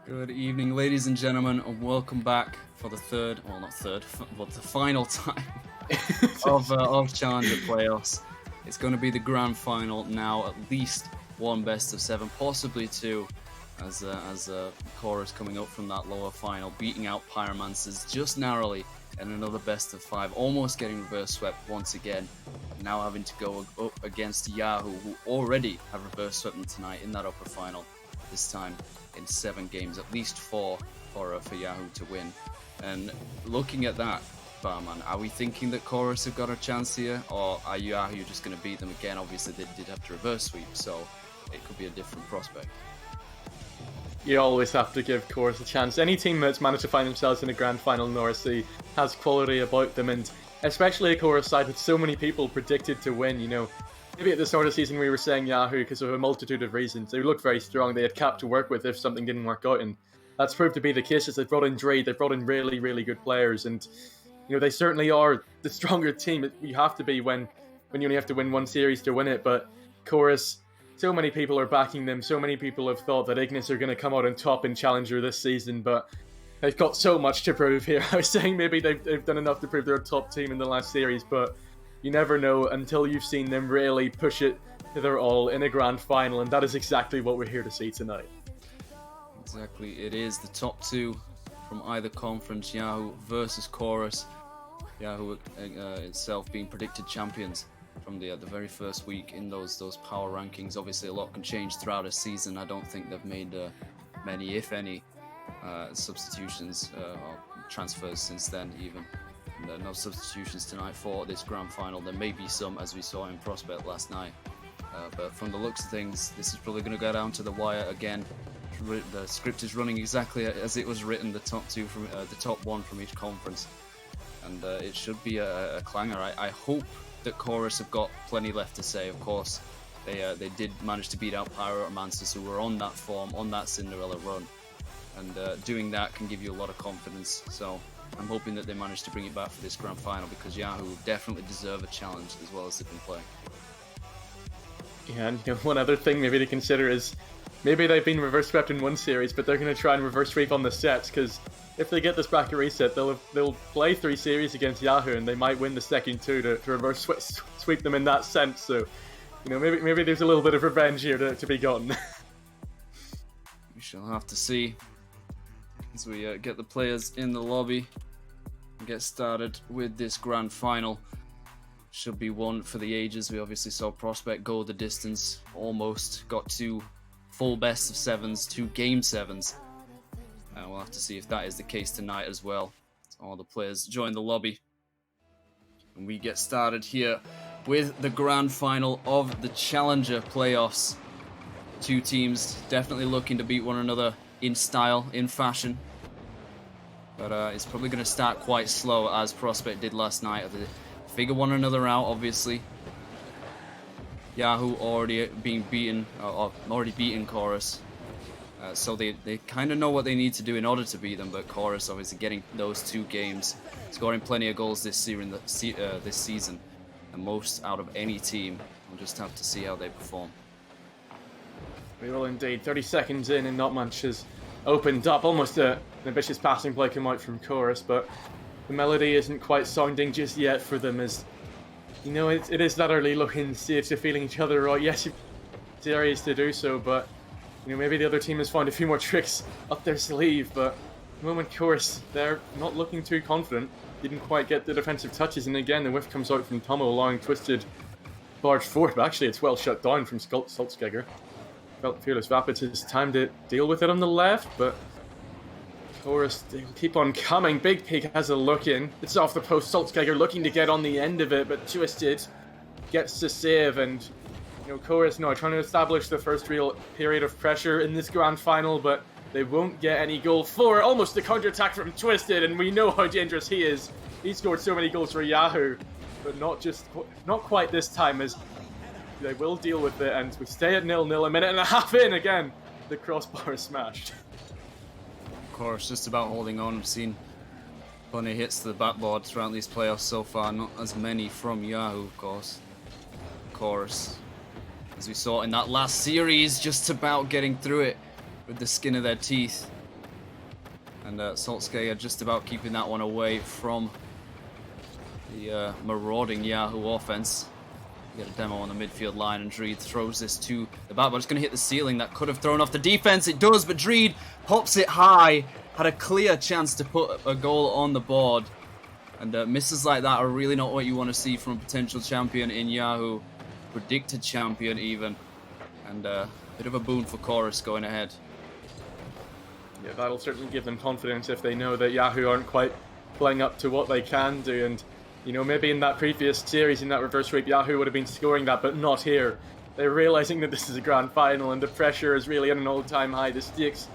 Good evening, ladies and gentlemen, and welcome back for the third, well not third, but the final time of Challenger playoffs. It's going to be the grand final now, at least one best of seven, possibly two, as Chorus coming up from that lower final, beating out Pyromancers just narrowly, and another best of five, almost getting reverse swept once again, now having to go up against Yahoo, who already have reverse swept them tonight in that upper final, this time in 7 games, at least 4 for Yahoo to win. And looking at that, Barman, are we thinking that Chorus have got a chance here, or are Yahoo just going to beat them again? Obviously, they did have to reverse sweep, so it could be a different prospect. You always have to give Chorus a chance. Any team that's managed to find themselves in a grand final in RC has quality about them, and especially a Chorus side with so many people predicted to win, you know. Maybe at the start of the season we were saying Yahoo because of a multitude of reasons. They looked very strong, they had cap to work with if something didn't work out, and that's proved to be the case as they brought in Dre, they brought in really, really good players, and you know, they certainly are the stronger team. You have to be when you only have to win one series to win it, but Chorus, so many people are backing them, so many people have thought that Ignis are going to come out on top in Challenger this season, but they've got so much to prove here. I was saying maybe they've done enough to prove they're a top team in the last series, but you never know until you've seen them really push it to their all in a grand final, and that is exactly what we're here to see tonight. Exactly, it is the top two from either conference, Yahoo versus Chorus. Yahoo itself being predicted champions from the very first week in those power rankings. Obviously, a lot can change throughout a season. I don't think they've made many, if any, substitutions or transfers since then, even. And, no substitutions tonight for this grand final. There may be some, as we saw in Prospect last night. But from the looks of things, this is probably going to go down to the wire again. The script is running exactly as it was written. The top two from the top one from each conference, and it should be a clanger. I hope that Chorus have got plenty left to say. Of course, they did manage to beat out Pyromancers, who were on that form, on that Cinderella run, and doing that can give you a lot of confidence. So I'm hoping that they manage to bring it back for this grand final, because Yahoo definitely deserve a challenge as well as they can play. Yeah, and you know, one other thing maybe to consider is maybe they've been reverse swept in one series, but they're going to try and reverse sweep on the sets, because if they get this bracket reset, they'll play 3 series against Yahoo, and they might win the second 2 to reverse sweep them in that sense. So, you know, maybe there's a little bit of revenge here to be gotten. We shall have to see as we get the players in the lobby and get started with this grand final. Should be one for the ages. We obviously saw Prospect go the distance, almost got 2 full best of 7s, 2 game 7s. We'll have to see if that is the case tonight as well. All the players join the lobby, and we get started here with the grand final of the Challenger playoffs. 2 teams definitely looking to beat one another in style, in fashion, but it's probably going to start quite slow, as Prospect did last night. They figure one another out, obviously. Yahoo already being beaten, or already beaten Chorus, so they kind of know what they need to do in order to beat them. But Chorus obviously getting those 2 games, scoring plenty of goals this season, the most out of any team. We'll just have to see how they perform. We will indeed. 30 seconds in, and not much has opened up. Almost an ambitious passing play come out from Chorus, but the melody isn't quite sounding just yet for them, as you know, it is that early look and see if they're feeling each other right. Yes, there's areas to do so, but you know, maybe the other team has found a few more tricks up their sleeve. But at the moment, Chorus, they're not looking too confident. Didn't quite get the defensive touches, and again, the whiff comes out from Tomo, allowing Twisted barge forward. But actually, it's well shut down from Saltzgegger. Felt Fearless Rapids has time to deal with it on the left, but Chorus, they keep on coming. Big Peak has a look in. It's off the post. Saltzgegger looking to get on the end of it, but Twisted gets to save, and you know, Chorus now trying to establish the first real period of pressure in this grand final, but they won't get any goal for it. Almost a counter-attack from Twisted, and we know how dangerous he is. He scored so many goals for Yahoo, but not quite this time, as they will deal with it, and we stay at 0-0, a minute and a half in. Again, the crossbar is smashed. Of course, just about holding on. I've seen plenty of hits to the backboard throughout these playoffs so far, not as many from Yahoo, of course. Chorus, as we saw in that last series, just about getting through it with the skin of their teeth. And Solskjaer just about keeping that one away from the marauding Yahoo offense. You get a demo on the midfield line, and Dreed throws this to the back, but it's going to hit the ceiling. That could have thrown off the defense. It does, but Dreed pops it high. Had a clear chance to put a goal on the board. And misses like that are really not what you want to see from a potential champion in Yahoo. Predicted champion, even. And a bit of a boon for Chorus going ahead. Yeah, that'll certainly give them confidence if they know that Yahoo aren't quite playing up to what they can do. And, you know, maybe in that previous series, in that reverse sweep, Yahoo would have been scoring that, but not here. They're realizing that this is a grand final and the pressure is really at an all-time high. The stakes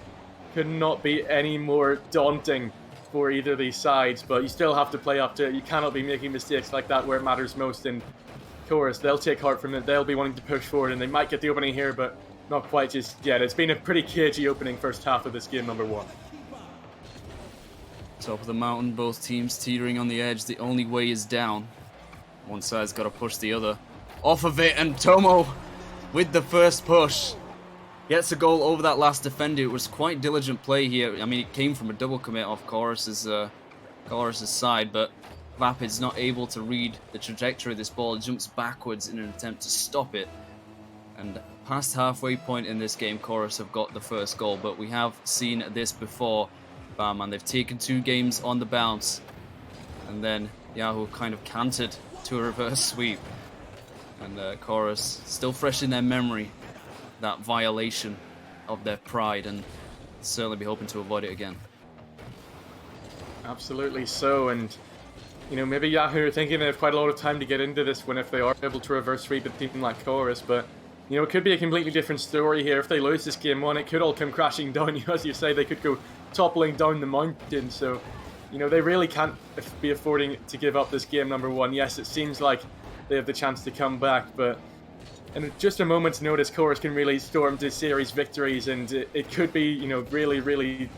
could not be any more daunting for either of these sides, but you still have to play up to it. You cannot be making mistakes like that where it matters most. And Chorus, they'll take heart from it. They'll be wanting to push forward, and they might get the opening here, but not quite just yet. It's been a pretty cagey opening first half of this game number one. Top of the mountain, both teams teetering on the edge. The only way is down. One side's got to push the other off of it, and Tomo with the first push gets a goal over that last defender. It was quite diligent play here. I mean, it came from a double commit off Chorus's side, but Vapid's not able to read the trajectory of this ball. It jumps backwards in an attempt to stop it. And past halfway point in this game, Chorus have got the first goal, but we have seen this before, Bam, and they've taken 2 games on the bounce, and then Yahoo kind of cantered to a reverse sweep, and Chorus still fresh in their memory, that violation of their pride, and certainly be hoping to avoid it again. Absolutely so, and you know, maybe Yahoo are thinking they have quite a lot of time to get into this one if they are able to reverse sweep a team like Chorus, but you know, it could be a completely different story here. If they lose this game one, it could all come crashing down. As you say, they could go toppling down the mountain. So, you know, they really can't be affording to give up this game number one. Yes, it seems like they have the chance to come back, but in just a moment's notice, Chorus can really storm to series victories, and it could be, you know, really, really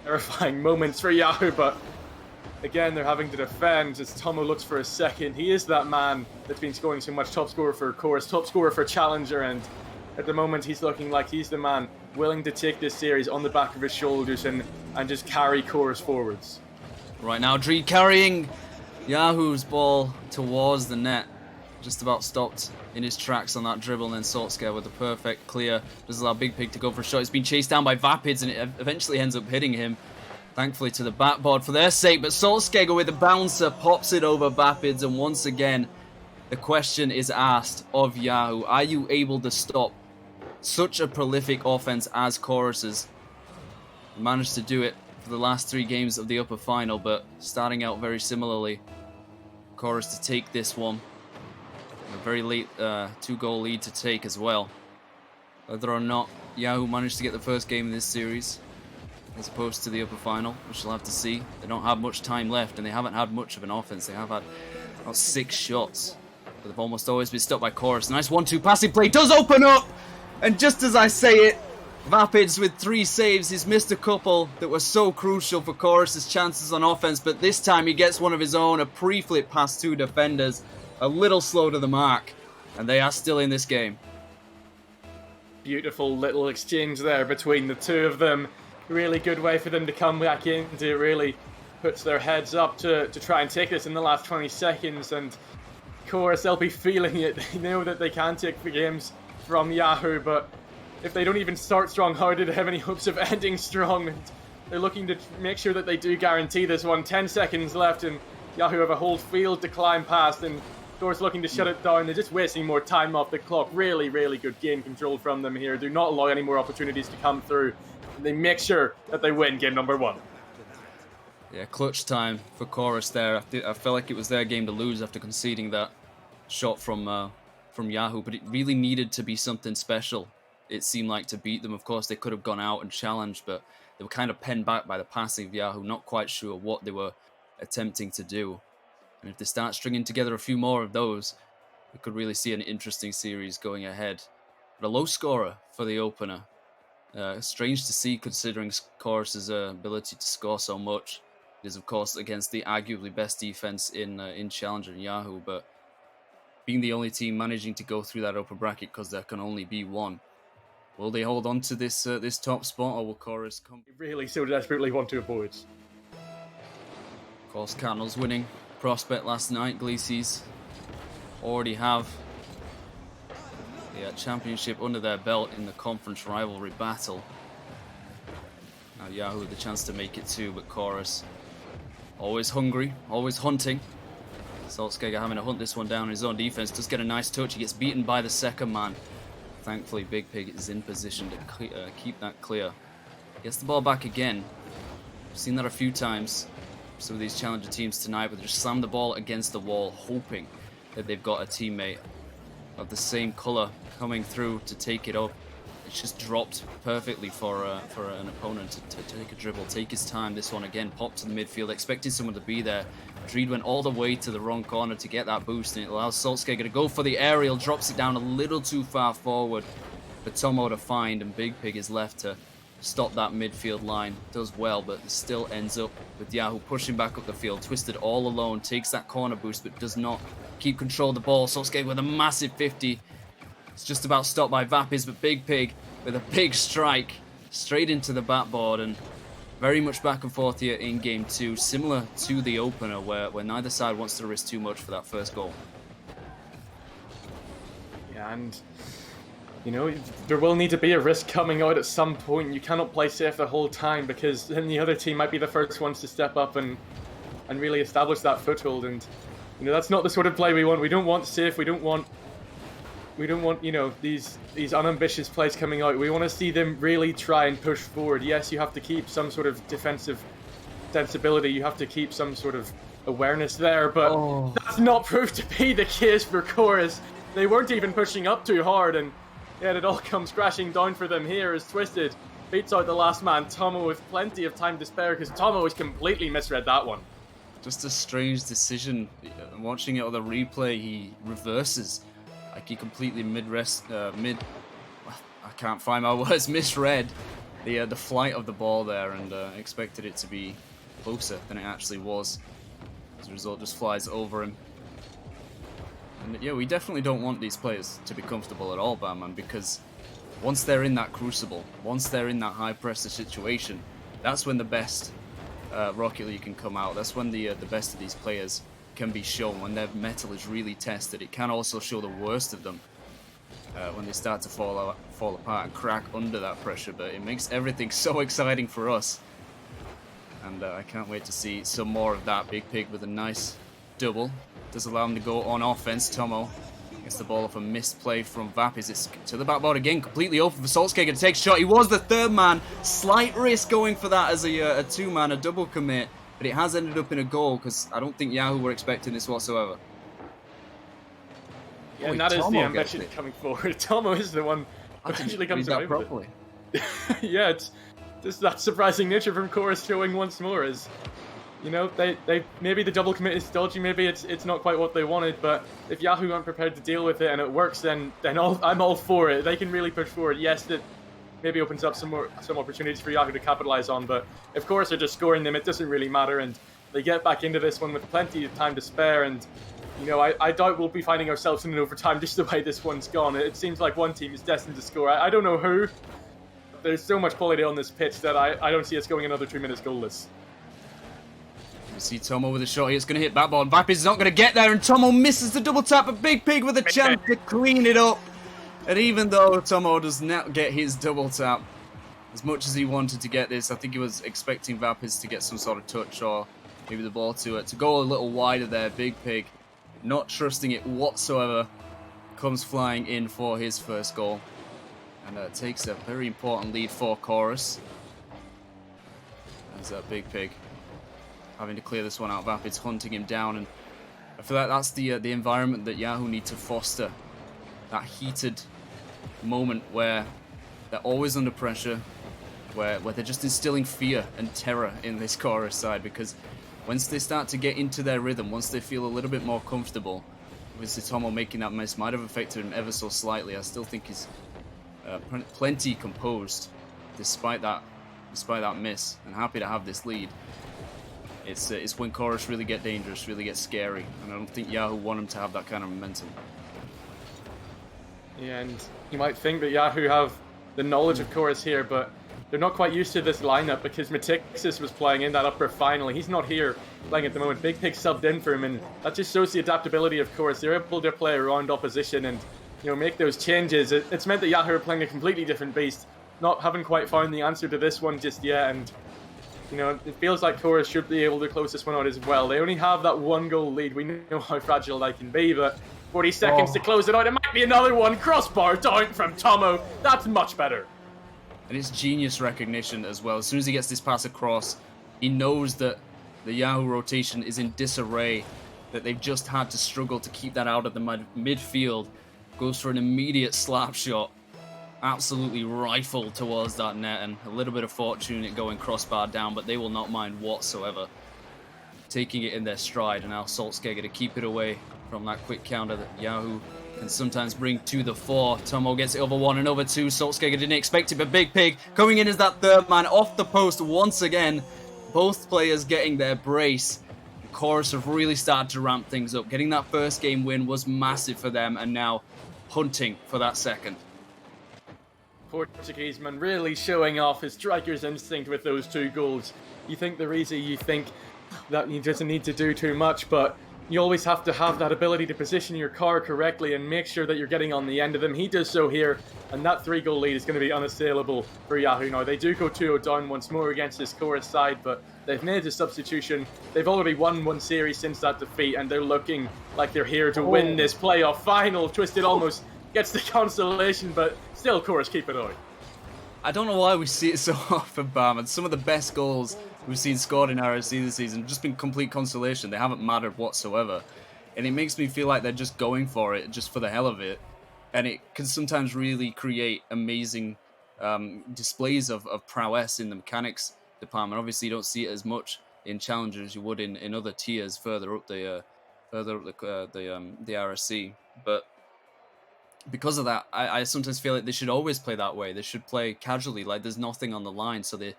terrifying moments for Yahoo, but again, they're having to defend as Tomo looks for a second. He is that man that's been scoring so much, top scorer for Chorus, top scorer for Challenger, and at the moment he's looking like he's the man willing to take this series on the back of his shoulders and just carry Chorus forwards. Right now, Dreed carrying Yahoo's ball towards the net. Just about stopped in his tracks on that dribble, and then Solskjaer with a perfect clear. Does allow Big Pig to go for a shot. It's been chased down by Vapids, and it eventually ends up hitting him. Thankfully to the backboard for their sake, but Solskjaer with a bouncer pops it over Vapids, and once again, the question is asked of Yahoo. Are you able to stop such a prolific offense as Chorus's? Managed to do it for the last 3 games of the upper final, but starting out very similarly. Chorus to take this one. A very late 2-goal lead to take as well. Whether or not Yahoo managed to get the first game in this series, as opposed to the upper final, which we'll have to see. They don't have much time left, and they haven't had much of an offense. They have had about 6 shots, but they've almost always been stopped by Chorus. Nice 1-2 passing play does open up, and just as I say it, Vapids with 3 saves. He's missed a couple that were so crucial for Chorus's chances on offense, but this time he gets one of his own, a pre-flip past 2 defenders, a little slow to the mark, and they are still in this game. Beautiful little exchange there between the two of them. Really good way for them to come back in, to really puts their heads up to try and take this in the last 20 seconds, and Chorus, they'll be feeling it. They know that they can take the games from Yahoo, but if they don't even start strong, how do they have any hopes of ending strong? And they're looking to make sure that they do guarantee this one. 10 seconds left, and Yahoo have a whole field to climb past, and Chorus looking to shut it down. They're just wasting more time off the clock. Really, really good game control from them here. Do not allow any more opportunities to come through. They make sure that they win game number one. Yeah, clutch time for Chorus there. I felt like it was their game to lose after conceding that shot from Yahoo, but it really needed to be something special, it seemed like, to beat them. Of course, they could have gone out and challenged, but they were kind of penned back by the passing of Yahoo, not quite sure what they were attempting to do. And if they start stringing together a few more of those, we could really see an interesting series going ahead. But a low scorer for the opener. Strange to see, considering Chorus's ability to score so much. It is, of course, against the arguably best defense in Challenger and Yahoo, but being the only team managing to go through that upper bracket, because there can only be one, Will they hold on to this this top spot, or will Chorus come? They really so desperately want to avoid. Of course, Cardinals winning prospect last night. Gleecy's already have the championship under their belt in the conference rivalry battle. Now Yahoo with the chance to make it too, but Chorus always hungry, always hunting. Saltzgiger having to hunt this one down in his own defense. Does get a nice touch. He gets beaten by the second man. Thankfully, Big Pig is in position to keep that clear. Gets the ball back again. We've seen that a few times. Some of these challenger teams tonight, but they just slam the ball against the wall, hoping that they've got a teammate of the same color coming through to take it up. It's just dropped perfectly for an opponent to take a dribble, take his time. This one again, popped to the midfield, expecting someone to be there. Dreed went all the way to the wrong corner to get that boost, and it allows Saltzgiger to go for the aerial, drops it down a little too far forward for Tomo to find, and Big Pig is left to stop that midfield line. Does well, but still ends up with Yahoo pushing back up the field. Twisted all alone, takes that corner boost, but does not keep control of the ball. Saltzgiger with a massive 50. It's just about stopped by Vapis, but Big Pig with a big strike straight into the backboard, and very much back and forth here in game two, similar to the opener where neither side wants to risk too much for that first goal. Yeah, and you know, there will need to be a risk coming out at some point. You cannot play safe the whole time, because then the other team might be the first ones to step up and really establish that foothold. And you know, that's not the sort of play we want. We don't want safe. We don't want, you know, these unambitious plays coming out. We want to see them really try and push forward. Yes, you have to keep some sort of defensive sensibility. You have to keep some sort of awareness there, but that's not proved to be the case for Chorus. They weren't even pushing up too hard, and yet it all comes crashing down for them here as Twisted beats out the last man, Tomo, with plenty of time to spare, because Tomo has completely misread that one. Just a strange decision. Watching it on the replay, he reverses. Like he completely I can't find my words, misread the flight of the ball there, and expected it to be closer than it actually was. As a result, just flies over him. And yeah, we definitely don't want these players to be comfortable at all, Batman, because once they're in that crucible, once they're in that high pressure situation, that's when the best Rocket League can come out. That's when the best of these players can be shown, when their metal is really tested. It can also show the worst of them when they start to fall apart and crack under that pressure, but it makes everything so exciting for us. And I can't wait to see some more of that. Big Pig with a nice double. Does allow him to go on offense. Tomo gets the ball off a missed play from Vapis. It's to the backboard again, completely open for Saltzgiger to take a shot. He was the third man. Slight risk going for that as a two-man, a double commit. But it has ended up in a goal, because I don't think Yahoo were expecting this whatsoever. Yeah, and that is the ambition coming forward. Tomo is the one that actually comes away with it. Yeah, it's just that surprising nature from Chorus showing once more. Is, you know, they maybe the double commit is dodgy, maybe it's not quite what they wanted, but if Yahoo aren't prepared to deal with it and it works, then I'm all for it. They can really push forward. Yes, that maybe opens up some opportunities for Yahoo to capitalize on, but of course they're just scoring them, it doesn't really matter, and they get back into this one with plenty of time to spare. And you know, I doubt we'll be finding ourselves in an overtime just the way this one's gone. It seems like one team is destined to score. I don't know who. There's so much quality on this pitch that I don't see us going another 2 minutes goalless. You see Tomo with a shot here. It's going to hit that ball, and Vapis is not going to get there, and Tomo misses the double tap, but Big Pig with a chance to clean it up. And even though Tomo does not get his double tap, as much as he wanted to get this, I think he was expecting Vapis to get some sort of touch, or maybe the ball to go a little wider there. Big Pig, not trusting it whatsoever, comes flying in for his first goal, and takes a very important lead for Chorus. As Big Pig having to clear this one out. Vapid's hunting him down, and I feel like that's the environment that Yahoo need to foster. That heated moment where they're always under pressure, where they're just instilling fear and terror in this Chorus side, because once they start to get into their rhythm, once they feel a little bit more comfortable, obviously Tomo making that miss might have affected him ever so slightly. I still think he's plenty composed despite that miss, and happy to have this lead. It's when Chorus really get dangerous, really get scary, and I don't think Yahoo want him to have that kind of momentum. Yeah, and you might think that Yahoo have the knowledge of Chorus here, but they're not quite used to this lineup because Matixis was playing in that upper final. He's not here playing at the moment. Big Pig subbed in for him, and that just shows the adaptability of Chorus. They're able to play around opposition and make those changes. It's meant that YAHOO are playing a completely different beast. Haven't quite found the answer to this one just yet, and it feels like Chorus should be able to close this one out as well. They only have that 1-goal lead. We know how fragile they can be, but 40 seconds to close it out. It might be another one. Crossbar down from Tomo. That's much better. And it's genius recognition as well. As soon as he gets this pass across, he knows that the YAHOO rotation is in disarray, that they've just had to struggle to keep that out of the midfield. Goes for an immediate slap shot. Absolutely rifled towards that net, and a little bit of fortune it going crossbar down, but they will not mind whatsoever. Taking it in their stride, and now Saltzgeger to keep it away from that quick counter that YAHOO can sometimes bring to the fore. Tomo gets it over one and over two. Saltzgeger didn't expect it, but Big Pig coming in as that third man off the post once again. Both players getting their brace. The Chorus have really started to ramp things up. Getting that first game win was massive for them, and now hunting for that second. Portuguese man really showing off his striker's instinct with those 2 goals. You think the reason you think that he doesn't need to do too much, but you always have to have that ability to position your car correctly and make sure that you're getting on the end of them. He does so here, and that 3-goal lead is going to be unassailable for YAHOO. Now, they do go 2-0 down once more against this Chorus side, but they've made a substitution. They've already won 1 series since that defeat, and they're looking like they're here to win this playoff final. Twisted almost gets the consolation, but still Chorus keep it out. I don't know why we see it so often, Bam, and some of the best goals we've seen scored in RSC this season have just been complete consolation. They haven't mattered whatsoever. And it makes me feel like they're just going for it, just for the hell of it. And it can sometimes really create amazing displays of prowess in the mechanics department. Obviously, you don't see it as much in Challenger as you would in other tiers further up the RSC. But because of that, I sometimes feel like they should always play that way. They should play casually, like there's nothing on the line, so they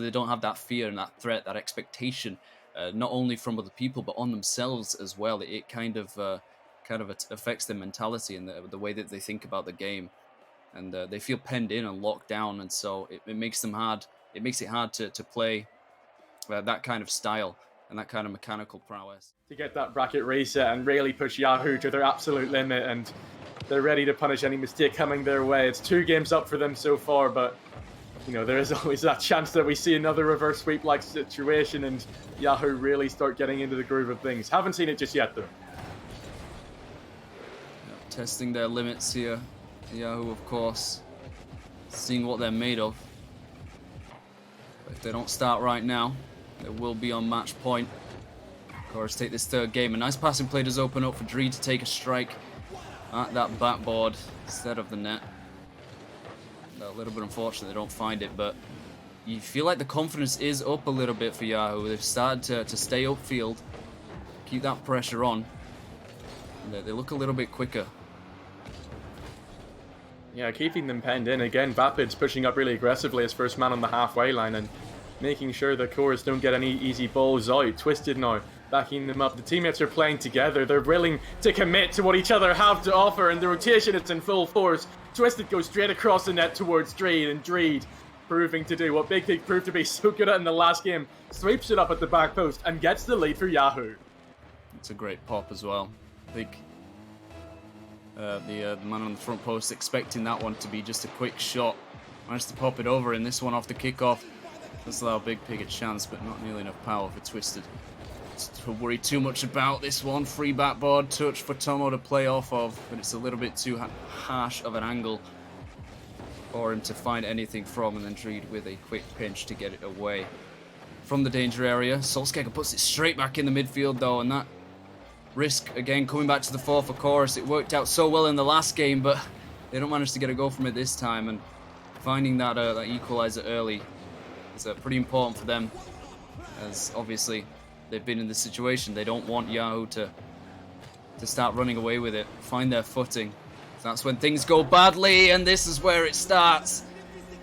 don't have that fear and that threat, that expectation, not only from other people but on themselves as well. It kind of affects their mentality and the way that they think about the game, and they feel penned in and locked down, and so it makes them hard. It makes it hard to play that kind of style and that kind of mechanical prowess. To get that bracket reset and really push YAHOO to their absolute limit, and they're ready to punish any mistake coming their way. It's 2 games up for them so far, but there is always that chance that we see another reverse sweep-like situation and YAHOO really start getting into the groove of things. Haven't seen it just yet, though. Testing their limits here. YAHOO, of course, seeing what they're made of. But if they don't start right now, they will be on match point. Chorus take this 3rd game. A nice passing play does open up for Dree to take a strike at that backboard instead of the net. A little bit unfortunate they don't find it, but you feel like the confidence is up a little bit for YAHOO. They've started to stay upfield, keep that pressure on, and they look a little bit quicker. Yeah, keeping them penned in. Again, Vapid's pushing up really aggressively as first man on the halfway line and making sure the Chorus don't get any easy balls out. Twisted now, backing them up. The teammates are playing together. They're willing to commit to what each other have to offer, and the rotation is in full force. Twisted goes straight across the net towards Dreed, and Dreed proving to do what Big Pig proved to be so good at in the last game. Sweeps it up at the back post and gets the lead for YAHOO. It's a great pop as well. I think the man on the front post expecting that one to be just a quick shot. Managed to pop it over in this one off the kickoff. Does allow Big Pig a chance, but not nearly enough power for Twisted to worry too much about this one. Free backboard touch for Tomo to play off of, but it's a little bit too harsh of an angle for him to find anything from, and then Dreed with a quick pinch to get it away from the danger area. Saltzgeger puts it straight back in the midfield though, and that risk again coming back to the fore for Chorus. It worked out so well in the last game, but they don't manage to get a goal from it this time, and finding that equalizer early is pretty important for them, as obviously they've been in this situation. They don't want YAHOO to start running away with it, find their footing. That's when things go badly, and this is where it starts.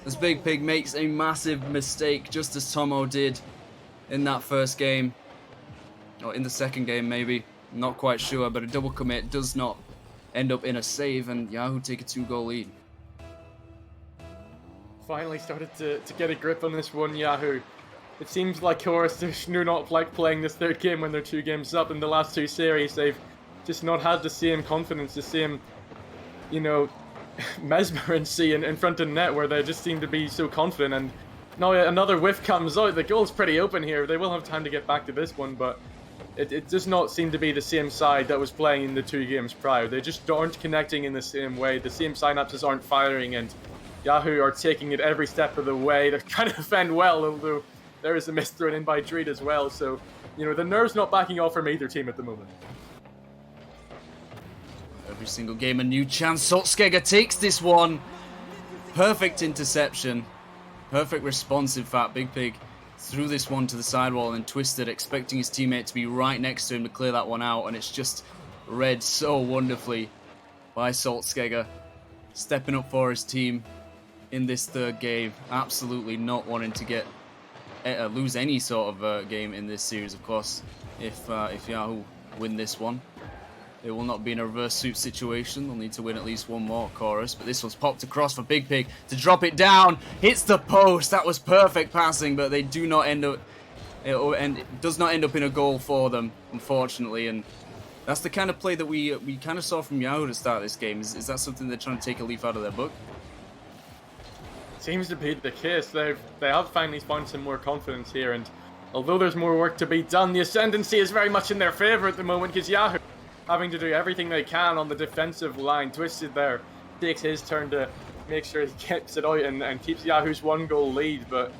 As Big Pig makes a massive mistake, just as Tomo did in that first game. Or in the second game, maybe. Not quite sure, but a double commit does not end up in a save, and YAHOO take a 2-goal lead. finally started to get a grip on this one, Yahoo. It seems like Chorus do not like playing this third game when they're 2 games up. In the last 2 series, they've just not had the same confidence, the same, you know, mesmerancy in front of net where they just seem to be so confident. And now another whiff comes out. The goal's pretty open here. They will have time to get back to this one, but it does not seem to be the same side that was playing in the 2 games prior. They just aren't connecting in the same way. The same synapses aren't firing, and Yahoo are taking it every step of the way. They're trying to defend well, although there is a miss thrown in by Dreed as well. So, you know, the nerves not backing off from either team at the moment. Every single game a new chance. Saltzgeger takes this one. Perfect interception. Perfect response, in fact. Big Pig threw this one to the sidewall and twisted, expecting his teammate to be right next to him to clear that one out, and it's just read so wonderfully by Saltzgeger, stepping up for his team in this third game. Absolutely not wanting to get lose any sort of game in this series, of course. If Yahoo win this one, it will not be in a reverse sweep situation. They'll need to win at least one more, Chorus. But this one's popped across for Big Pig to drop it down. Hits the post. That was perfect passing, but they do not end up. It does not end up in a goal for them, unfortunately. And that's the kind of play that we kind of saw from Yahoo to start this game. Is that something they're trying to take a leaf out of their book? Seems to be the case. They have finally found some more confidence here, and although there's more work to be done, the ascendancy is very much in their favour at the moment, because Yahoo having to do everything they can on the defensive line. Twisted there takes his turn to make sure he gets it out and keeps Yahoo's 1-goal lead. But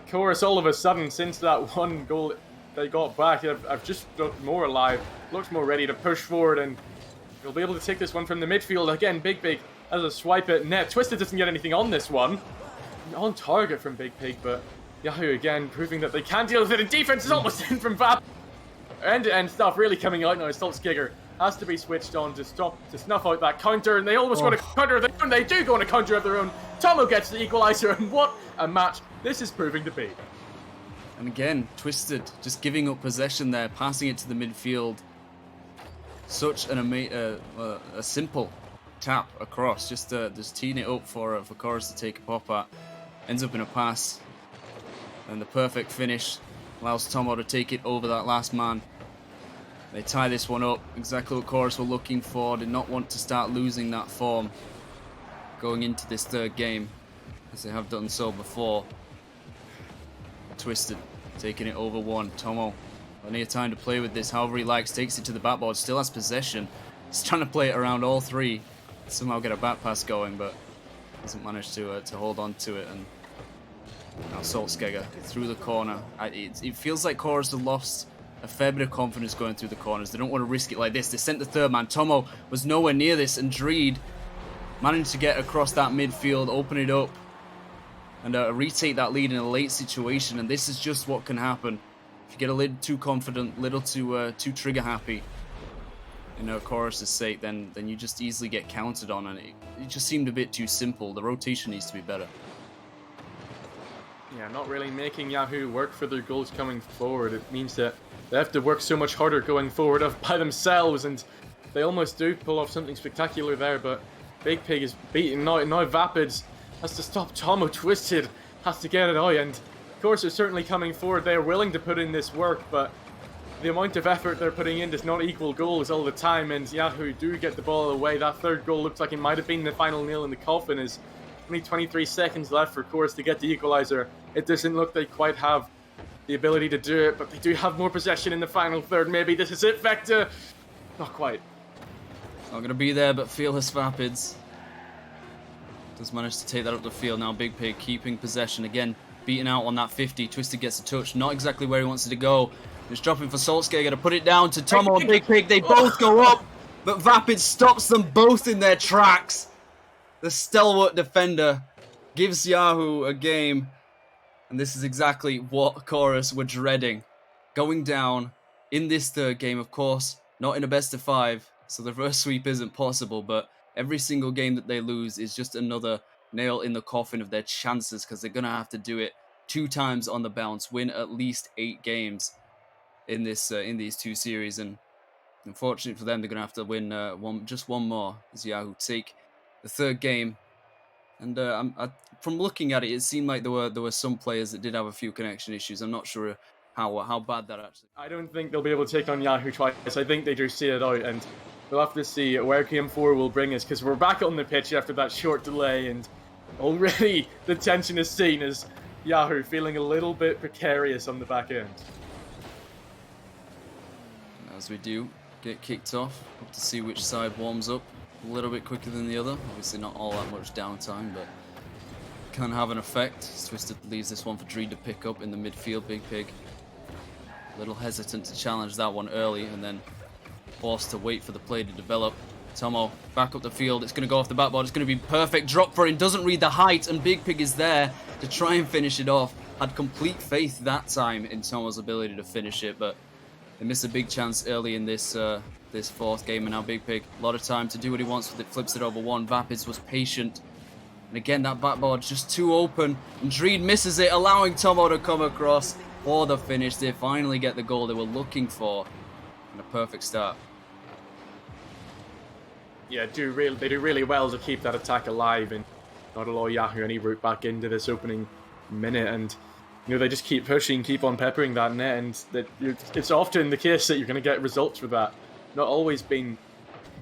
Chorus, all of a sudden, since that 1 goal they got back, I've just looked more alive, looks more ready to push forward, and they'll be able to take this one from the midfield. Again, Big Pig has a swipe at net. Twisted doesn't get anything on this one. On target from Big Pig, but Yahoo again proving that they can deal with it, and defense is almost in from Vap. End-to-end stuff really coming out now. Saltzgeger has to be switched on to snuff out that counter, and they almost go to counter of their own. They do go on a counter of their own. Tomo gets the equaliser, and what a match this is proving to be. And again, Twisted just giving up possession there, passing it to the midfield. Such a simple tap across, just teeing it up for Chorus to take a pop at. Ends up in a pass, and the perfect finish allows Tomo to take it over that last man. They tie this one up, exactly what Chorus were looking for. Did not want to start losing that form going into this third game, as they have done so before. Twisted, taking it over 1. Tomo, plenty of time to play with this, however he likes, takes it to the backboard, still has possession. He's trying to play it around all 3, somehow get a back pass going, but doesn't manage to hold on to it. And now Saltzgeger through the corner. It feels like Chorus have lost a fair bit of confidence going through the corners. They don't want to risk it like this. They sent the third man. Tomo was nowhere near this, and Dreed managed to get across that midfield, open it up, and retake that lead in a late situation. And this is just what can happen if you get a little too confident, little too trigger happy. Chorus's sake, then you just easily get counted on, and it just seemed a bit too simple. The rotation needs to be better. Yeah, not really making Yahoo work for their goals coming forward. It means that they have to work so much harder going forward by themselves, and they almost do pull off something spectacular there, but Big Pig is beaten. Now Vapids has to stop Tomo. Twisted has to get it out, and of course they're certainly coming forward. They're willing to put in this work, but the amount of effort they're putting in does not equal goals all the time, and Yahoo do get the ball away. That third goal looks like it might have been the final nail in the coffin, as only 23 seconds left for Chorus to get the equaliser. It doesn't look they quite have the ability to do it, but they do have more possession in the final third. Maybe this is it, Vector. Not quite. Not going to be there, but fearless Vapids does manage to take that up the field. Now Big Pig keeping possession again, beaten out on that 50. Twisted gets a touch, not exactly where he wants it to go. It's dropping for Saltzgeger to put it down to Tomo and Big Pig. They both go up, but Vapids stops them both in their tracks. The stalwart defender gives Yahoo a game, and this is exactly what Chorus were dreading. Going down in this third game, of course, not in a best of 5, so the reverse sweep isn't possible, but every single game that they lose is just another nail in the coffin of their chances, because they're going to have to do it 2 times on the bounce, win at least 8 games in these 2 series, and unfortunately for them, they're going to have to win just one more as Yahoo take the third game And from looking at it, it seemed like there were some players that did have a few connection issues. I'm not sure how bad that actually. I don't think they'll be able to take on Yahoo twice. I think they just see it out, and we'll have to see where Game 4 will bring us, because we're back on the pitch after that short delay, and already the tension is seen as Yahoo feeling a little bit precarious on the back end. As we do get kicked off, hope to see which side warms up a little bit quicker than the other. Obviously not all that much downtime, but can have an effect. Twisted leaves this one for Dreed to pick up in the midfield. Big Pig a little hesitant to challenge that one early, and then forced to wait for the play to develop. Tomo back up the field. It's going to go off the backboard. It's going to be perfect drop for him. Doesn't read the height, and Big Pig is there to try and finish it off. Had complete faith that time in Tomo's ability to finish it, but they missed a big chance early in this this fourth game, and now Big Pig, a lot of time to do what he wants with it, flips it over one. Vapids was patient, and again that backboard just too open, and Dreed misses it, allowing Tomo to come across for the finish. They finally get the goal they were looking for, and a perfect start. Yeah, they do really well to keep that attack alive and not allow Yahoo any route back into this opening minute, and they just keep pushing, keep on peppering that net, and it's often the case that you're going to get results with that. Not always been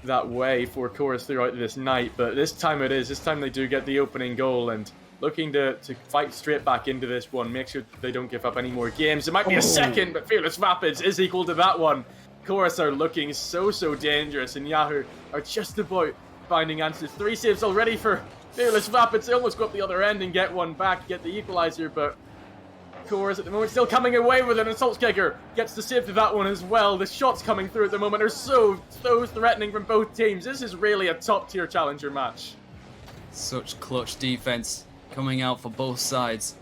that way for Chorus throughout this night, but this time it is. This time they do get the opening goal, and looking to fight straight back into this one, make sure they don't give up any more games. It might be a second, but Fearless Rapids is equal to that one. Chorus are looking so dangerous, and Yahoo are just about finding answers. 3 saves already for Fearless Rapids. They almost go up the other end and get one back, get the equalizer, but Chorus at the moment still coming away with it, and Saltzkeger gets the save to that one as well. The shots coming through at the moment are so threatening from both teams. This is really a top-tier challenger match. Such clutch defense coming out for both sides.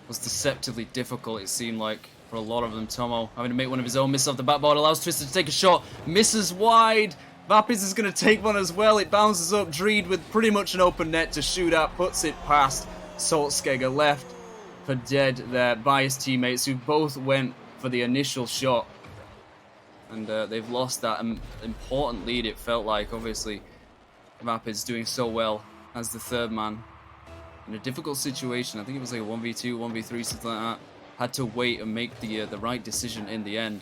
It was deceptively difficult, it seemed like, for a lot of them. Tomo having to make one of his own, misses off the backboard, allows Twisted to take a shot, misses wide. Vapids is going to take one as well. It bounces up. Dreed with pretty much an open net to shoot at, puts it past Saltzkeger, left for dead there by his teammates, who both went for the initial shot, and they've lost that important lead. It felt like, obviously, Vapids doing so well as the third man in a difficult situation. I think it was like a 1v2, 1v3, something like that. Had to wait and make the right decision in the end.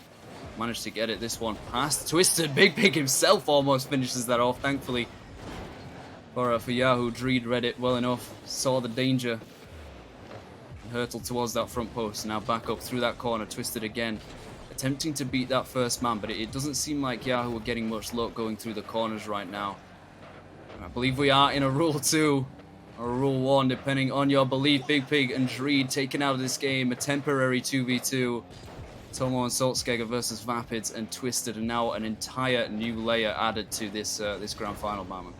Managed to get it. This one past Twisted. Big Pig himself almost finishes that off. Thankfully for Yahoo, Dreed read it well enough, saw the danger, hurtled towards that front post. Now back up through that corner. Twisted again, attempting to beat that first man, but it doesn't seem like Yahoo are getting much luck going through the corners right now. And I believe we are in a Rule 2 or Rule 1, depending on your belief. Big Pig and Dreed taken out of this game. A temporary 2v2. Tomo and Saltzkeger versus Vapids and Twisted, and now an entire new layer added to this this grand final, Batman.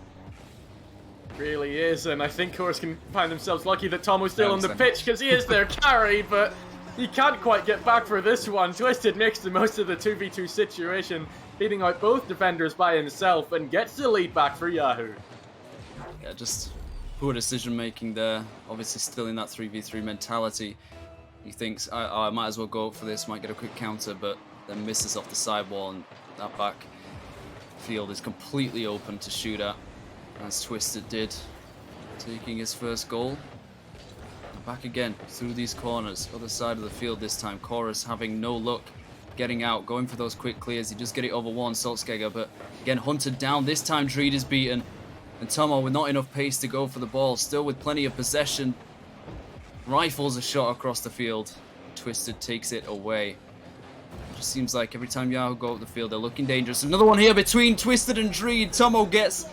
Really is, and I think Chorus can find themselves lucky that Tomo's still on the pitch, because he is their carry, but he can't quite get back for this one. Twisted makes the most of the 2v2 situation, beating out both defenders by himself, and gets the lead back for Yahoo. Yeah, just poor decision making there. Obviously still in that 3v3 mentality. He thinks, I might as well go up for this, might get a quick counter, but then misses off the sidewall, and that back field is completely open to shoot at, as Twisted did, taking his first goal. And back again through these corners, other side of the field this time. Chorus having no luck getting out, going for those quick clears. He does get it over one, Saltzkeger, but again hunted down. This time Dreed is beaten, and Tomo with not enough pace to go for the ball, still with plenty of possession. Rifles a shot across the field. Twisted takes it away. It just seems like every time Yahoo go up the field, they're looking dangerous. Another one here between Twisted and Dreed. Tomo gets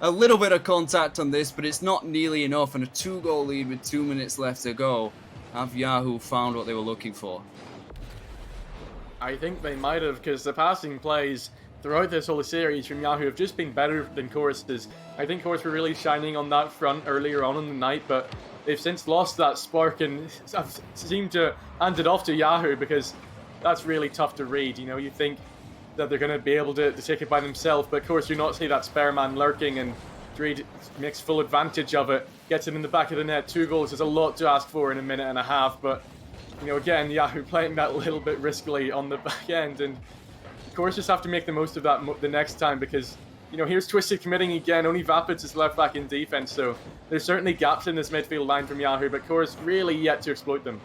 a little bit of contact on this, but it's not nearly enough. And a 2-goal lead with 2 minutes left to go. Have Yahoo found what they were looking for? I think they might have, because the passing plays throughout this whole series from Yahoo have just been better than Chorus's. I think Chorus were really shining on that front earlier on in the night, but they've since lost that spark and seemed to hand it off to Yahoo, because that's really tough to read. You think that they're going to be able to take it by themselves, but of course you not see that spare man lurking, and Dreed makes full advantage of it, gets it in the back of the net. 2 goals is a lot to ask for in a minute and a half, but again, Yahoo playing that little bit riskily on the back end, and of course just have to make the most of that the next time, because you know, here's Twisted committing again. Only Vapid is left back in defense, so there's certainly gaps in this midfield line from Yahoo, but Chorus really yet to exploit them.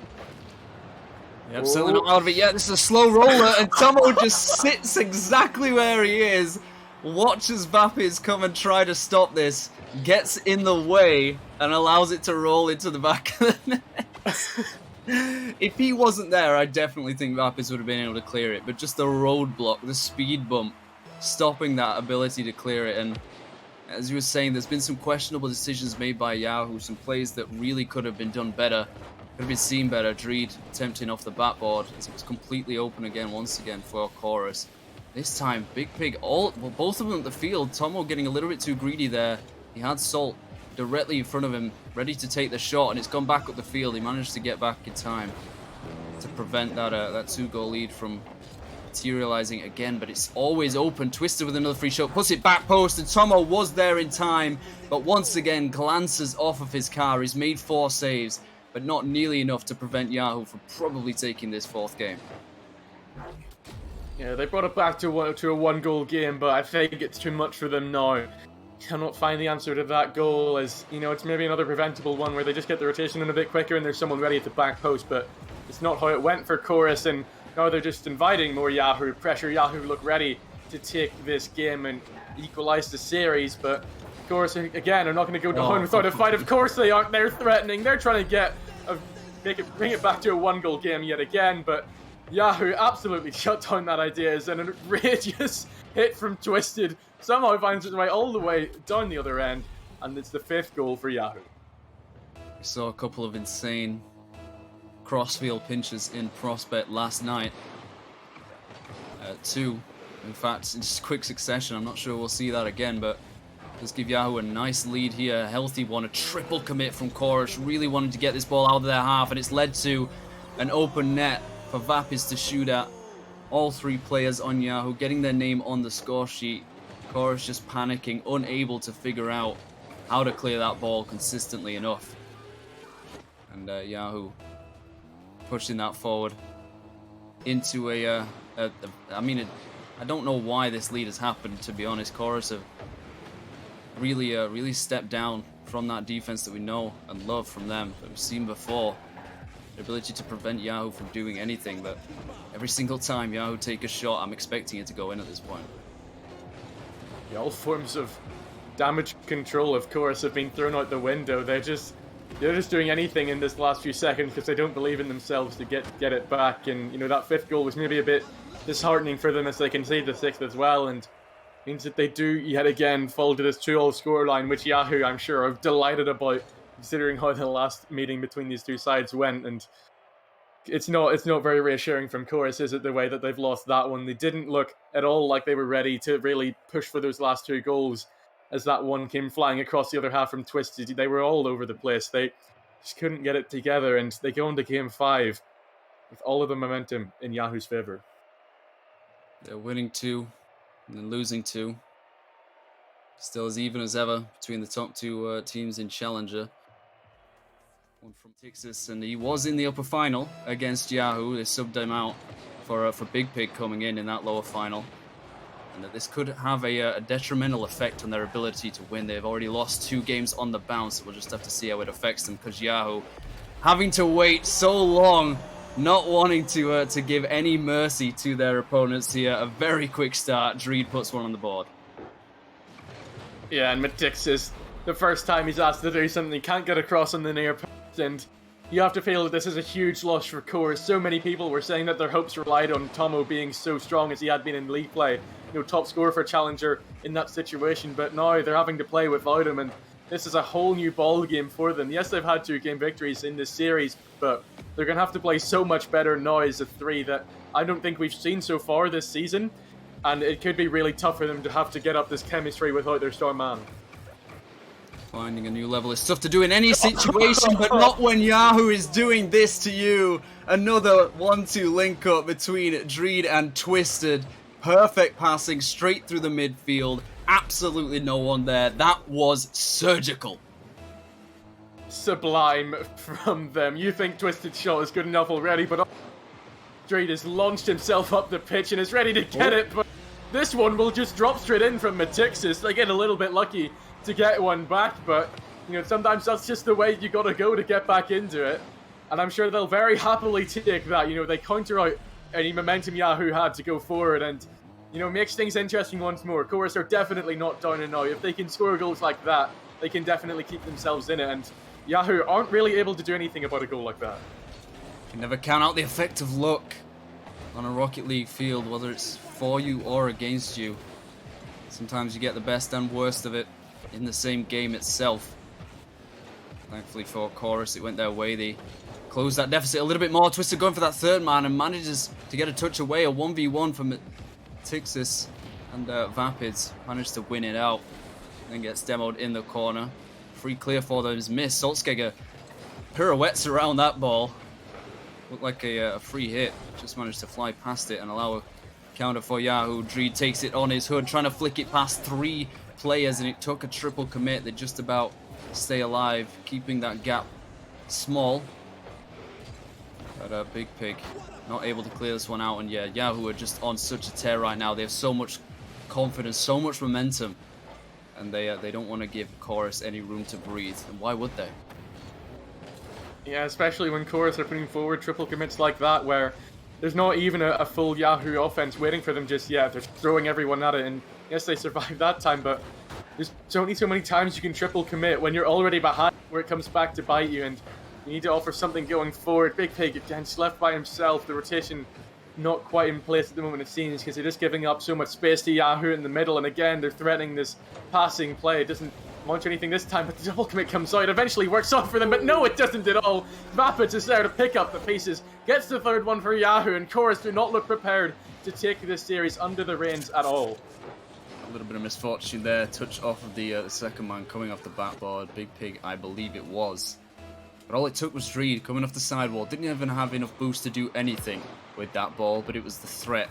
Yep, certainly not out of it yet. This is a slow roller, and Tomo just sits exactly where he is, watches Vapiz come and try to stop this, gets in the way, and allows it to roll into the back of the net. If he wasn't there, I definitely think Vapiz would have been able to clear it, but just the roadblock, the speed bump, stopping that ability to clear it. And as you were saying, there's been some questionable decisions made by Yahoo, some plays that really could have been done better, could have been seen better. Dreed attempting off the backboard as it was completely open again, once again for Chorus. This time, Big Pig, both of them at the field. Tomo getting a little bit too greedy there. He had Salt directly in front of him, ready to take the shot, and it's gone back up the field. He managed to get back in time to prevent that 2-goal lead from materializing again, but it's always open. Twisted with another free shot, puts it back post, and Tomo was there in time, but once again glances off of his car. He's made 4 saves, but not nearly enough to prevent Yahoo from probably taking this 4th game. Yeah, they brought it back to a 1-goal game, but I think it's too much for them now. Cannot find the answer to that goal, as, you know, it's maybe another preventable one where they just get the rotation in a bit quicker and there's someone ready at the back post, but it's not how it went for Chorus, and now they're just inviting more Yahoo pressure. Yahoo look ready to take this game and equalize the series, but Chorus, again, are not going to go down without a fight. Of course they aren't. They're threatening. They're trying to bring it back to a 1-goal game yet again, but Yahoo absolutely shut down that idea as an outrageous hit from Twisted somehow finds its way all the way down the other end, and it's the 5th goal for Yahoo. We saw a couple of insane crossfield pinches in Prospect last night. 2, in fact, in just quick succession. I'm not sure we'll see that again, but let's give Yahoo a nice lead here, a healthy one, a triple commit from Chorus, really wanting to get this ball out of their half, and it's led to an open net for Vapiz to shoot at. All 3 players on Yahoo getting their name on the score sheet. Chorus just panicking, unable to figure out how to clear that ball consistently enough. And Yahoo pushing that forward into I mean, I don't know why this lead has happened, to be honest. Chorus have really stepped down from that defense that we know and love from them, that we've seen before. The ability to prevent Yahoo from doing anything, but every single time Yahoo take a shot, I'm expecting it to go in at this point. Yeah, all forms of damage control, of course, have been thrown out the window. They're just doing anything in this last few seconds because they don't believe in themselves to get it back. And, you know, that 5th goal was maybe a bit disheartening for them as they concede the 6th as well, and means that they do yet again fall to this 2-all scoreline, which Yahoo, I'm sure, are delighted about, considering how the last meeting between these 2 sides went. And it's not very reassuring from Chorus, is it, the way that they've lost that one? They didn't look at all like they were ready to really push for those last 2 goals as that one came flying across the other half from Twisted. They were all over the place. They just couldn't get it together, and they go into game 5 with all of the momentum in Yahoo's favour. They're winning 2 and then losing 2. Still as even as ever between the top 2 teams in Challenger. One from Texas, and he was in the upper final against Yahoo. They subbed him out for Big Pig coming in that lower final, and that this could have a detrimental effect on their ability to win. They've already lost 2 games on the bounce. We'll just have to see how it affects them, because Yahoo having to wait so long, not wanting to give any mercy to their opponents here. A very quick start. Dreed puts one on the board. Yeah, and Matixis, the first time he's asked to do something, can't get across on the near post, and you have to feel that this is a huge loss for Chorus. So many people were saying that their hopes relied on Tomo being so strong as he had been in league play, you know, top scorer for Challenger in that situation, but now they're having to play without him, and this is a whole new ball game for them. Yes, they've had 2 game victories in this series, but they're going to have to play so much better now as a 3 that I don't think we've seen so far this season, and it could be really tough for them to have to get up this chemistry without their star man. Finding a new level is tough to do in any situation, but not when Yahoo is doing this to you. Another 1-2 link up between Dreed and Twisted. Perfect passing straight through the midfield. Absolutely no one there. That was surgical. Sublime from them. You think Twisted shot is good enough already, but Dreed has launched himself up the pitch and is ready to get it, but this one will just drop straight in from Matixis. They get a little bit lucky to get one back, but you know, sometimes that's just the way you gotta go to get back into it. And I'm sure they'll very happily take that. You know, they counter out any momentum Yahoo had to go forward and, you know, makes things interesting once more. Chorus are definitely not down and out. If they can score goals like that, they can definitely keep themselves in it. And Yahoo aren't really able to do anything about a goal like that. You can never count out the effect of luck on a Rocket League field, whether it's for you or against you. Sometimes you get the best and worst of it in the same game itself. Thankfully for Chorus, it went their way. They closed that deficit a little bit more. Twisted going for that third man and manages to get a touch away. A 1v1 from Tixis, and Vapids managed to win it out. Then gets demoed in the corner. Free clear for them is missed. Saltzgeger pirouettes around that ball. Looked like a free hit. Just managed to fly past it and allow a counter for Yahoo. Dreed takes it on his hood, trying to flick it past 3 players, and it took a triple commit. They just about stay alive, keeping that gap small. But Big Pig not able to clear this one out, and yeah, Yahoo are just on such a tear right now. They have so much confidence, so much momentum, and they don't want to give Chorus any room to breathe. And why would they? Yeah, especially when Chorus are putting forward triple commits like that, where there's not even a full Yahoo offense waiting for them just yet. They're throwing everyone at it, and yes, they survived that time, but there's only so many times you can triple commit when you're already behind, where it comes back to bite you, and you need to offer something going forward. Big Pig against left by himself. The rotation not quite in place at the moment, it seems, because they're just giving up so much space to Yahoo in the middle, and again, they're threatening this passing play. It doesn't launch anything this time, but the double commit comes out. Eventually works out for them, but no, it doesn't at all. Vapids is there to pick up the pieces. Gets the third one for Yahoo, and Chorus do not look prepared to take this series under the reins at all. A little bit of misfortune there. Touch off of the second man coming off the backboard. Big Pig, I believe it was. But all it took was Dreed coming off the sidewall. Didn't even have enough boost to do anything with that ball, but it was the threat,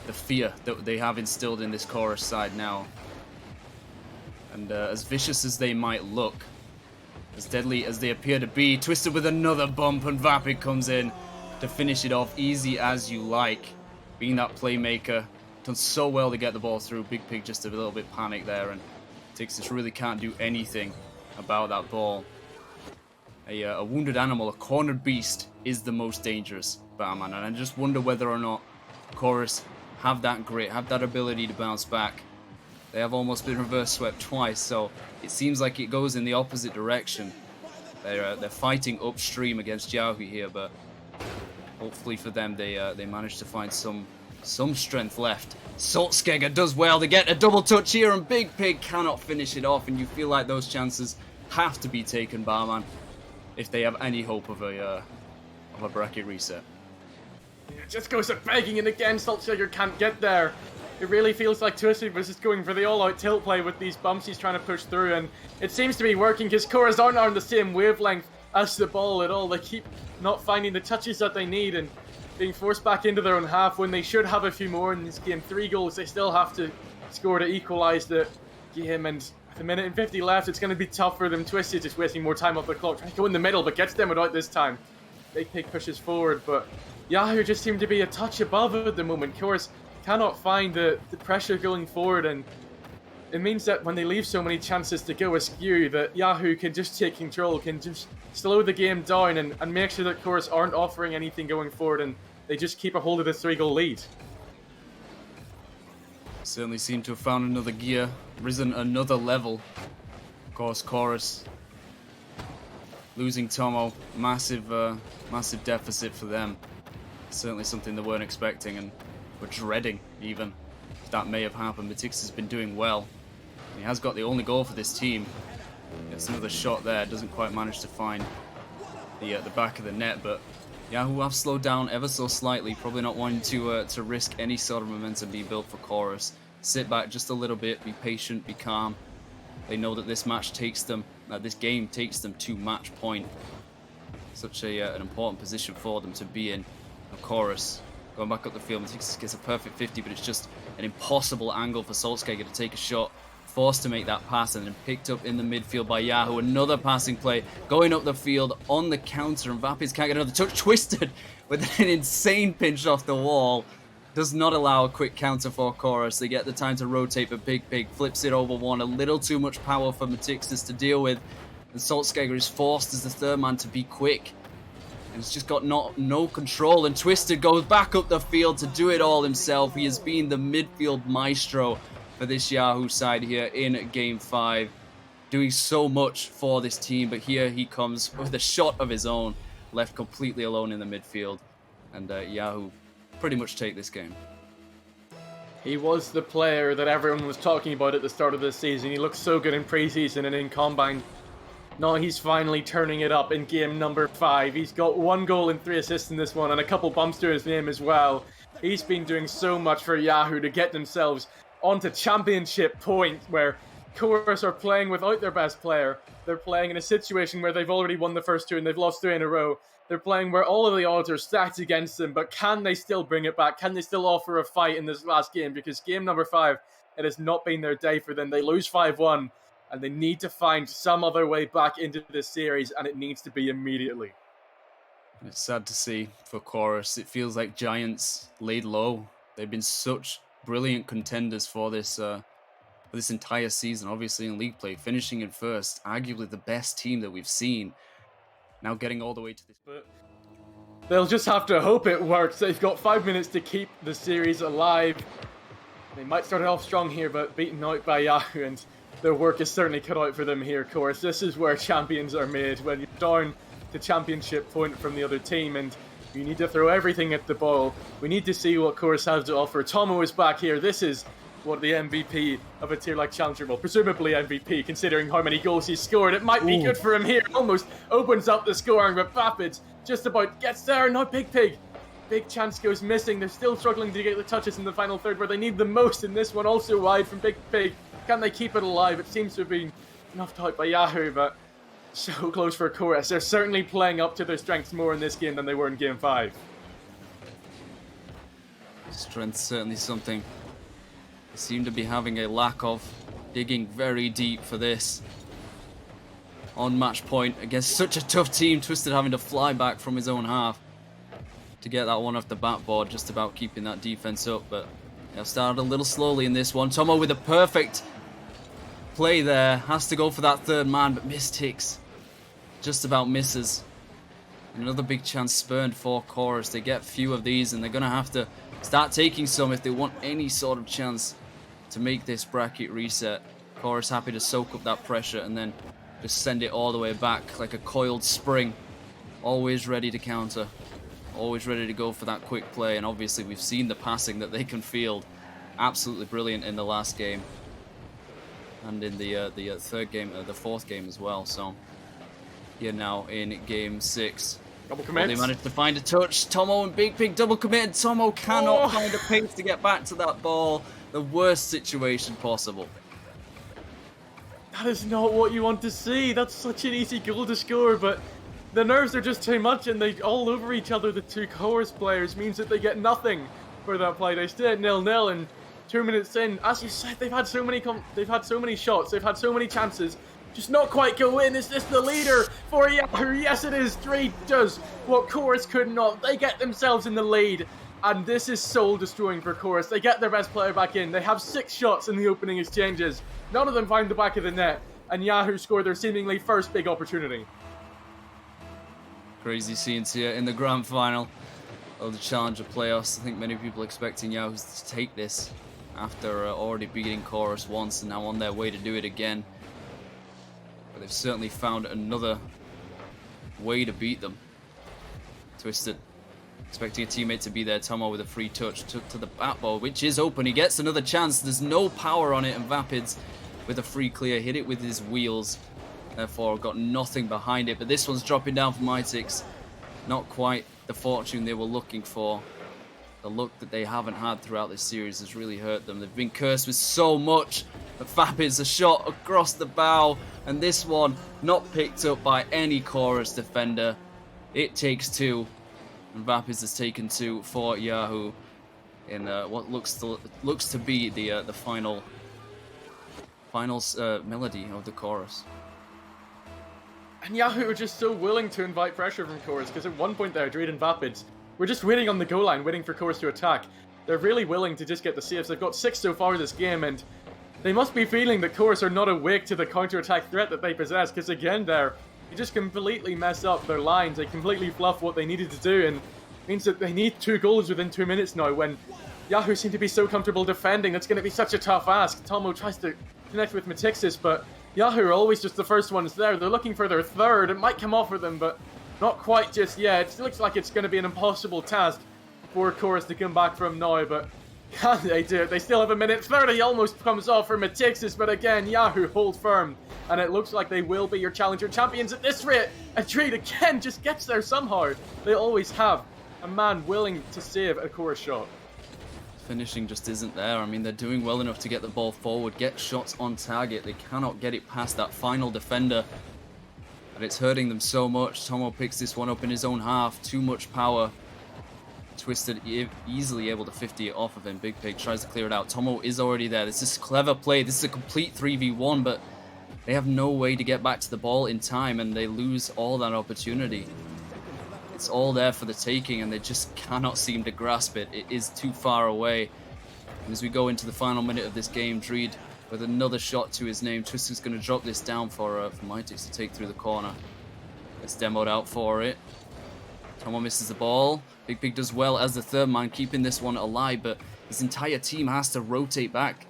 the fear that they have instilled in this Chorus side now. And as vicious as they might look, as deadly as they appear to be, Twisted with another bump, and Vapid comes in to finish it off easy as you like. Being that playmaker, done so well to get the ball through. Big Pig just a little bit panicked there, and Tixis really can't do anything about that ball. A wounded animal, a cornered beast, is the most dangerous, Batman, and I just wonder whether or not Chorus have that grit, have that ability to bounce back. They have almost been reverse swept twice, so it seems like it goes in the opposite direction. They're fighting upstream against Yahoo here, but hopefully for them they manage to find some strength left. Saltzgeger does well to get a double touch here, and Big Pig cannot finish it off, and you feel like those chances have to be taken, Barman, if they have any hope of a bracket reset. It just goes at begging, and again, Saltzgeger can't get there. It really feels like Twisted was just going for the all-out tilt play with these bumps he's trying to push through, and it seems to be working because Chorus aren't on the same wavelength as the ball at all. They keep not finding the touches that they need and being forced back into their own half when they should have a few more in this game. 3 goals they still have to score to equalise the game, and with a minute and 50 left, it's going to be tough for them. Twisted just wasting more time off the clock, trying to go in the middle, but gets them out this time. Big Pig pushes forward, but Yahoo just seem to be a touch above at the moment. Chorus cannot find the pressure going forward, and it means that when they leave so many chances to go askew, that Yahoo can just take control, can just slow the game down and make sure that Chorus aren't offering anything going forward, and they just keep a hold of the 3-goal lead. Certainly seem to have found another gear, risen another level. Of course, Chorus losing Tomo, massive deficit for them. Certainly something they weren't expecting and were dreading, even. That may have happened. Matix has been doing well. He has got the only goal for this team. Gets another shot there, doesn't quite manage to find the back of the net, but Yahoo have slowed down ever so slightly, probably not wanting to risk any sort of momentum being built for Chorus. Sit back just a little bit, be patient, be calm. They know that this match takes them, this game takes them to match point. Such an important position for them to be in. Of Chorus going back up the field, Matix gets a perfect 50, but it's just an impossible angle for Saltzgeger to take a shot. Forced to make that pass and then picked up in the midfield by Yahoo. Another passing play going up the field on the counter, and Vapids can't get another touch. Twisted with an insane pinch off the wall. does not allow a quick counter for Chorus. They get the time to rotate, but Big Pig flips it over one. A little too much power for Matixis to deal with. And Saltzgeiger is forced as the third man to be quick. And it's just got no control. And Twisted goes back up the field to do it all himself. He has been the midfield maestro for this Yahoo side here in Game 5. Doing so much for this team. But here he comes with a shot of his own. Left completely alone in the midfield. And Yahoo pretty much take this game. He was the player that everyone was talking about at the start of this season. He looked so good in preseason and in Combine. Now he's finally turning it up in game number 5. He's got 1 goal and 3 assists in this one and a couple bumps to his name as well. He's been doing so much for Yahoo to get themselves onto championship point, where Chorus are playing without their best player. They're playing in a situation where they've already won the first 2 and they've lost 3 in a row. They're playing where all of the odds are stacked against them, but can they still bring it back? Can they still offer a fight in this last game? Because game number 5, it has not been their day for them. They lose 5-1, and they need to find some other way back into this series, and it needs to be immediately. It's sad to see for Chorus. It feels like Giants laid low. They've been such brilliant contenders for this entire season, obviously in league play, finishing in first, arguably the best team that we've seen. Now getting all the way to this. But they'll just have to hope it works. They've got 5 minutes to keep the series alive. They might start off strong here, but beaten out by Yahoo, and their work is certainly cut out for them here, of course. This is where champions are made, when you're down to championship point from the other team, and you need to throw everything at the ball. We need to see what Chorus has to offer. Tomo is back here. This is what the MVP of a tier like Challenger, well, presumably MVP, considering how many goals he's scored. It might be good for him here. Almost opens up the scoring, but Vapids just about gets there. Now Big Pig. Big chance goes missing. They're still struggling to get the touches in the final third, where they need the most in this one. Also wide from Big Pig. Can they keep it alive? It seems to have been knocked out by Yahoo, but so close for Chorus. They're certainly playing up to their strengths more in this game than they were in Game 5. Strength's certainly something. They seem to be having a lack of, digging very deep for this. On match point against such a tough team, Twisted having to fly back from his own half to get that one off the backboard, just about keeping that defense up. But they've started a little slowly in this one. Tomo with a perfect play there, has to go for that third man, but missed Hicks. Just about misses. Another big chance spurned for Chorus. They get few of these, and they're going to have to start taking some if they want any sort of chance to make this bracket reset. Chorus happy to soak up that pressure and then just send it all the way back like a coiled spring. Always ready to counter. Always ready to go for that quick play. And obviously we've seen the passing that they can field. Absolutely brilliant in the last game. And in the third game, the fourth game as well. So here now in game 6. Double commit. They managed to find a touch. Tomo and Big Pig double committed. Tomo cannot find a pace to get back to that ball. The worst situation possible. That is not what you want to see. That's such an easy goal to score, but the nerves are just too much, and they all over each other. The two Chorus players means that they get nothing for that play. They stay at 0-0, and 2 minutes in, as you said, they've had so many shots, they've had so many chances. Just not quite go in. Is this the leader for Yahoo? Yes, it is. 3 does what Chorus could not. They get themselves in the lead, and this is soul-destroying for Chorus. They get their best player back in. They have 6 shots in the opening exchanges. None of them find the back of the net, and Yahoo score their seemingly first big opportunity. Crazy scenes here in the grand final of the Challenger playoffs. I think many people expecting Yahoo to take this after already beating Chorus once and now on their way to do it again. But they've certainly found another way to beat them. Twisted, expecting a teammate to be there. Tomo with a free touch, took to the bat ball, which is open. He gets another chance. There's no power on it, and Vapids with a free clear hit it with his wheels. Therefore, got nothing behind it. But this one's dropping down for Mytix. Not quite the fortune they were looking for. The luck that they haven't had throughout this series has really hurt them. They've been cursed with so much. But Vapids a shot across the bow, and this one not picked up by any Chorus defender. It takes 2, and Vapids has taken 2 for Yahoo in what looks to be the final melody of the Chorus. And Yahoo are just so willing to invite pressure from Chorus, because at one point there, Dreed and Vapids were just waiting on the goal line, waiting for Chorus to attack. they're really willing to just get the saves. They've got 6 so far this game, and they must be feeling that Chorus are not awake to the counter-attack threat that they possess, because again there, you just completely mess up their lines. They completely fluff what they needed to do, and it means that they need 2 goals within 2 minutes now, when Yahoo seem to be so comfortable defending. That's going to be such a tough ask. Tomo tries to connect with Matixis, but Yahoo are always just the first ones there. They're looking for their third. It might come off for them, but not quite just yet. It looks like it's going to be an impossible task for Chorus to come back from now, but can they do it? They still have a minute 30. Almost comes off for Matixis, but again, Yahoo hold firm, and it looks like they will be your challenger champions at this rate. And Trade again just gets there somehow. They always have a man willing to save a Chorus shot. Finishing just isn't there. I mean, they're doing well enough to get the ball forward, get shots on target. They cannot get it past that final defender, and it's hurting them so much. Tomo picks this one up in his own half. Too much power. Twisted easily able to 50 it off of him. Big Pig tries to clear it out. Tomo is already there. This is clever play. This is a complete 3v1, but they have no way to get back to the ball in time, and they lose all that opportunity. It's all there for the taking, and they just cannot seem to grasp it. It is too far away. And as we go into the final minute of this game, Dreed with another shot to his name. Twister's going to drop this down for Mytix to take through the corner. It's demoed out for it. Tomo misses the ball. Big Pig does well as the third man, keeping this one alive, but his entire team has to rotate back.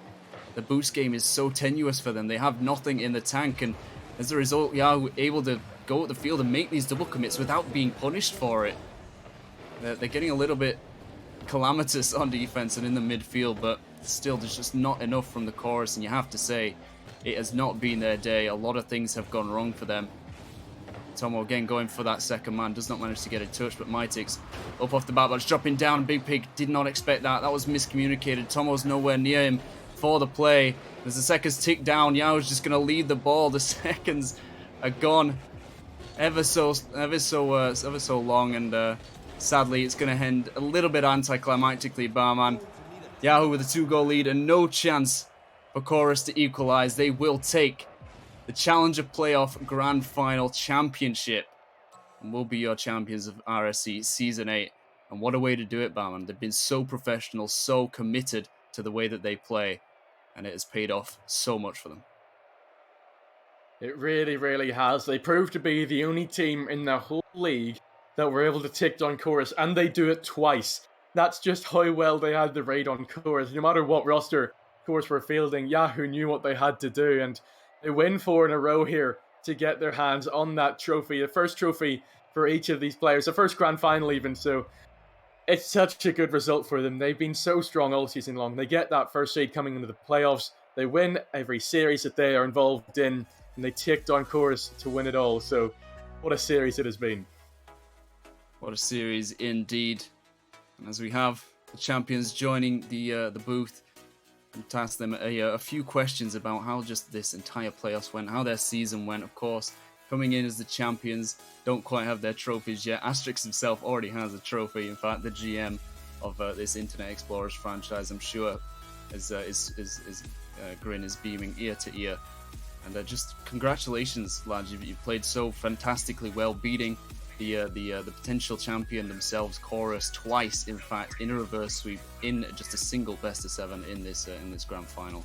The boost game is so tenuous for them. They have nothing in the tank, and as a result, Yahoo able to go at the field and make these double commits without being punished for it. They're getting a little bit calamitous on defense and in the midfield, but still there's just not enough from the Chorus, and you have to say it has not been their day. A lot of things have gone wrong for them. Tomo again going for that second man, does not manage to get a touch, but Mytix up off the bat, but it's dropping down. Big Pig did not expect that. That was miscommunicated. Tomo's nowhere near him for the play. As the seconds tick down, Yao's just going to lead the ball. The seconds are gone ever so long, and sadly it's going to end a little bit anticlimactically. Barman, Yahoo with a 2-goal lead and no chance for Chorus to equalize. They will take the Challenger Playoff Grand Final Championship and will be your champions of RSC Season 8. And what a way to do it, Barman. They've been so professional, so committed to the way that they play, and it has paid off so much for them. It really, really has. They proved to be the only team in the whole league that were able to take down Chorus, and they do it twice. That's just how well they had the raid on Chorus. No matter what roster Chorus were fielding, Yahoo knew what they had to do, and they win 4 in a row here to get their hands on that trophy. The first trophy for each of these players, the first grand final even, so it's such a good result for them. They've been so strong all season long. They get that first seed coming into the playoffs. They win every series that they are involved in, and they take down Chorus to win it all. So what a series it has been. What a series indeed. And as we have the champions joining the booth, and to ask them a few questions about how just this entire playoffs went, how their season went. Of course, coming in as the champions, don't quite have their trophies yet. Asterix himself already has a trophy. In fact, the GM of this Internet Explorers franchise, I'm sure, his grin is beaming ear to ear. And just congratulations, lads. You played so fantastically well, beating the potential champion themselves, Chorus, twice, in fact, in a reverse sweep, in just a single best of 7 in this grand final.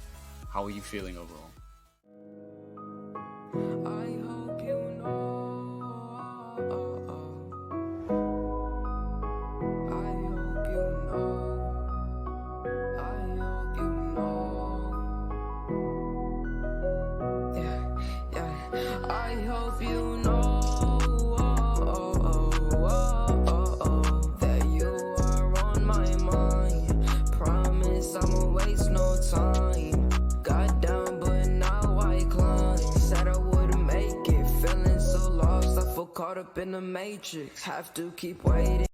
How are you feeling overall? I hope you know. I hope you know. I hope you know. Yeah. I hope you know. Caught up in the matrix, have to keep waiting.